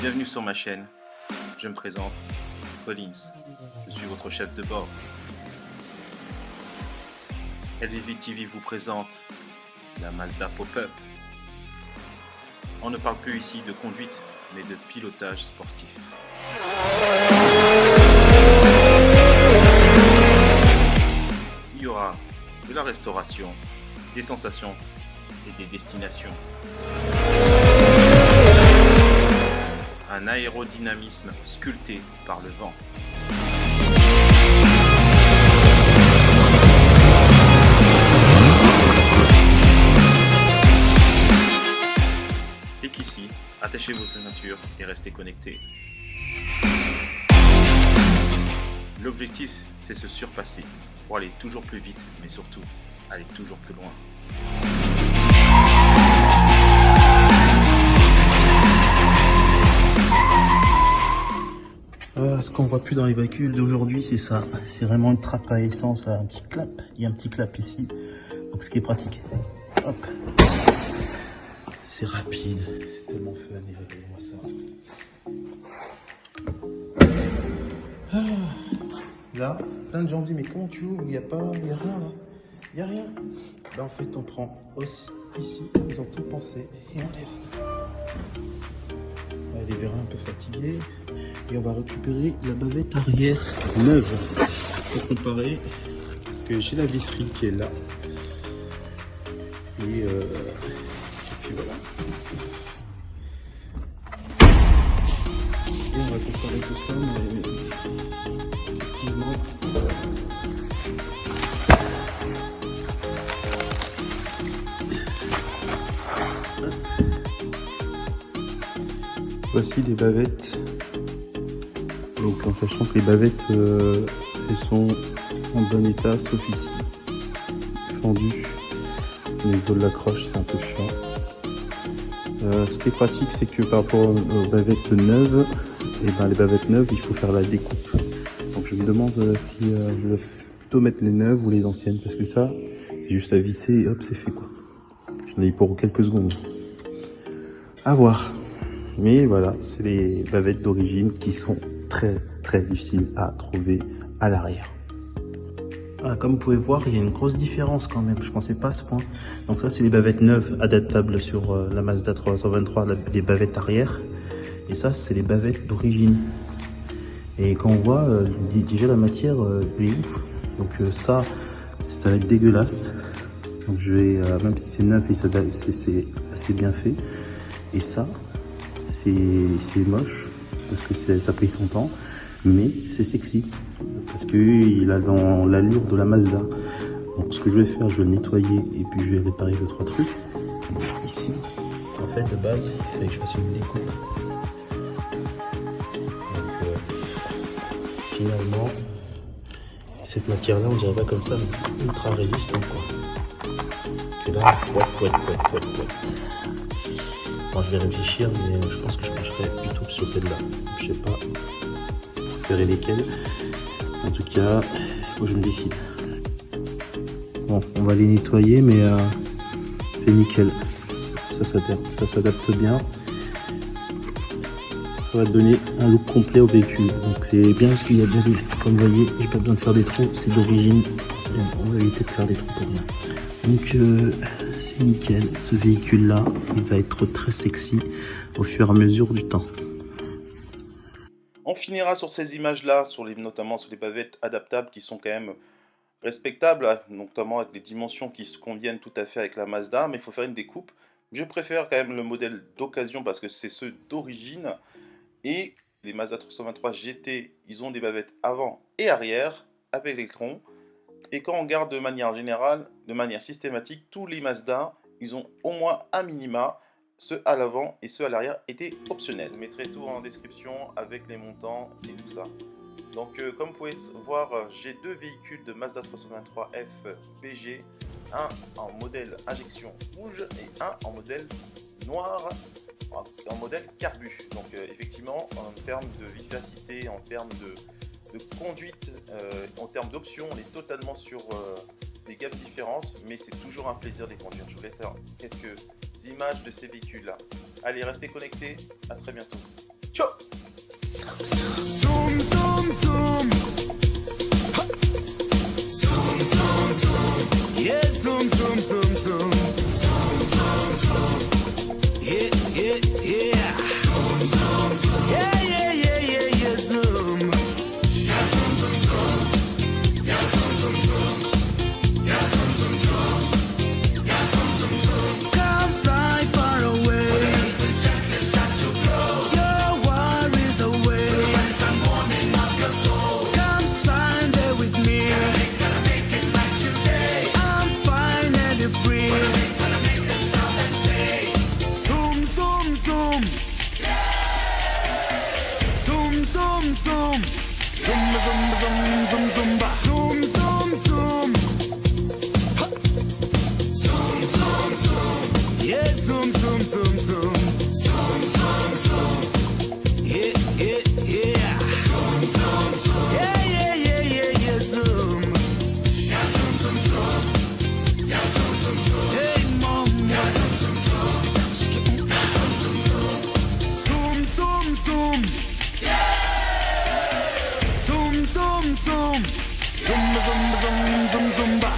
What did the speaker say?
Bienvenue sur ma chaîne, je me présente, Collins, je suis votre chef de bord. LVV TV vous présente la Mazda Pop-Up. On ne parle plus ici de conduite, mais de pilotage sportif. Il y aura de la restauration, des sensations et des destinations. Un aérodynamisme sculpté par le vent. Et qu'ici, attachez vos ceintures et restez connectés. L'objectif, c'est se surpasser pour aller toujours plus vite, mais surtout, aller toujours plus loin. Ce qu'on voit plus dans les véhicules d'aujourd'hui, c'est ça. C'est vraiment une trappe à essence, un petit clap. Il y a un petit clap ici, donc ce qui est pratique. Hop. C'est rapide, c'est tellement fun. Et regardez-moi ça. Là, plein de gens me disent, mais comment tu ouvres? Il n'y a rien là. Il n'y a rien. Ben, en fait, on prend aussi ici, ils ont tout pensé et on lève. Les vérins un peu fatigués. Et on va récupérer la bavette arrière neuve pour comparer, parce que j'ai la visserie qui est là et puis voilà, et on va comparer tout ça, mais effectivement voici les bavettes. Donc en sachant que les bavettes elles sont en bon état sauf ici, fendues. Au niveau de l'accroche c'est un peu chiant. Ce qui est pratique c'est que par rapport aux bavettes neuves, et ben les bavettes neuves il faut faire la découpe. Donc je me demande si je vais plutôt mettre les neuves ou les anciennes, parce que ça c'est juste à visser et hop c'est fait quoi. J'en ai eu pour quelques secondes. À voir. Mais voilà, c'est les bavettes d'origine qui sont très difficiles à trouver à l'arrière. Ah, comme vous pouvez voir, il y a une grosse différence quand même, je pensais pas à ce point. Donc ça c'est les bavettes neuves adaptables sur la Mazda 323, les bavettes arrière. Et ça c'est les bavettes d'origine. Et quand on voit, déjà la matière elle est ouf. Donc ça va être dégueulasse. Donc je vais, même si c'est neuf et c'est assez bien fait. Et ça, c'est moche, parce que ça pris son temps, mais c'est sexy, parce qu'il a dans l'allure de la Mazda. Donc ce que je vais faire, je vais le nettoyer, et puis je vais réparer 2-3 trucs. Ici, en fait, de base, il fallait que je fasse une découpe. Donc, finalement, cette matière-là, on dirait pas comme ça, mais c'est ultra résistant, quoi. Et là, ouais. Bon, je vais réfléchir, mais je pense que je pencherai plutôt sur celle-là. Je sais pas, je verrai lesquelles. En tout cas, il faut que je me décide. Bon, on va les nettoyer, mais c'est nickel. Ça s'adapte bien. Ça va donner un look complet au véhicule. Donc c'est bien parce qu'il y a bien, comme vous voyez, j'ai pas besoin de faire des trous, c'est d'origine. On va éviter de faire des trous pour rien. Donc c'est nickel, ce véhicule là il va être très sexy au fur et à mesure du temps. On finira sur ces images là, notamment sur les bavettes adaptables qui sont quand même respectables, notamment avec les dimensions qui se conviennent tout à fait avec la Mazda, mais il faut faire une découpe. Je préfère quand même le modèle d'occasion parce que c'est ceux d'origine, et les Mazda 323 GT, ils ont des bavettes avant et arrière avec l'écran. Et quand on regarde de manière générale, de manière systématique, tous les Mazda, ils ont au moins un minima, ceux à l'avant et ceux à l'arrière étaient optionnels. Je mettrai tout en description avec les montants et tout ça. Donc comme vous pouvez voir, j'ai deux véhicules de Mazda 323F BG, un en modèle injection rouge et un en modèle noir, en modèle carbu. Donc effectivement, en termes de vivacité, en termes de conduite, en termes d'options, on est totalement sur des gammes différentes, mais c'est toujours un plaisir de les conduire. Je vous laisse faire quelques images de ces véhicules là. Allez, restez connectés, à très bientôt. Ciao. Zoom, zoom, zoom. Ha. Zoom, zoom, zoom. Yeah, zoom, zoom, zoom, zoom. Zoom, zoom, zoom. Yeah, yeah, yeah. Zoom, zoom, zoom. Yeah, yeah, yeah, yeah, yeah, zoom. Yeah, zoom, zoom, zoom. Yeah, zoom, zoom, zoom. Yeah, zoom, zoom, zoom. Yeah, zoom, zoom, zoom. Come fly far away. The jet has got to blow. Your worries away. Some warming up your soul. Come sign there with me. Gonna make it like today. I'm finally free. Gonna make them stop and say, zoom, zoom, zoom. Zoom, zoom, zoom. Zoom, zoom, zoom, zoom, zoomba. Zoom, zoom, zoom. Ha. Zoom, zoom, zoom. Yeah, zoom, zoom, zoom, zoom. Zoom, zoom, zoom. Yeah, yeah, yeah. Zoom, zoom, zoom. Yeah, yeah, yeah, yeah, yeah, zoom. Yeah, zoom, zoom, zoom. Yeah, zoom, zoom, zoom. Hey, mom. Yeah, zoom, zoom, zoom. Yeah, zoom, zoom, zoom. Zoom, zoom, zoom. Zoom, zoom, zoom. Zoom, zoom, zoom, zoom, zoomba.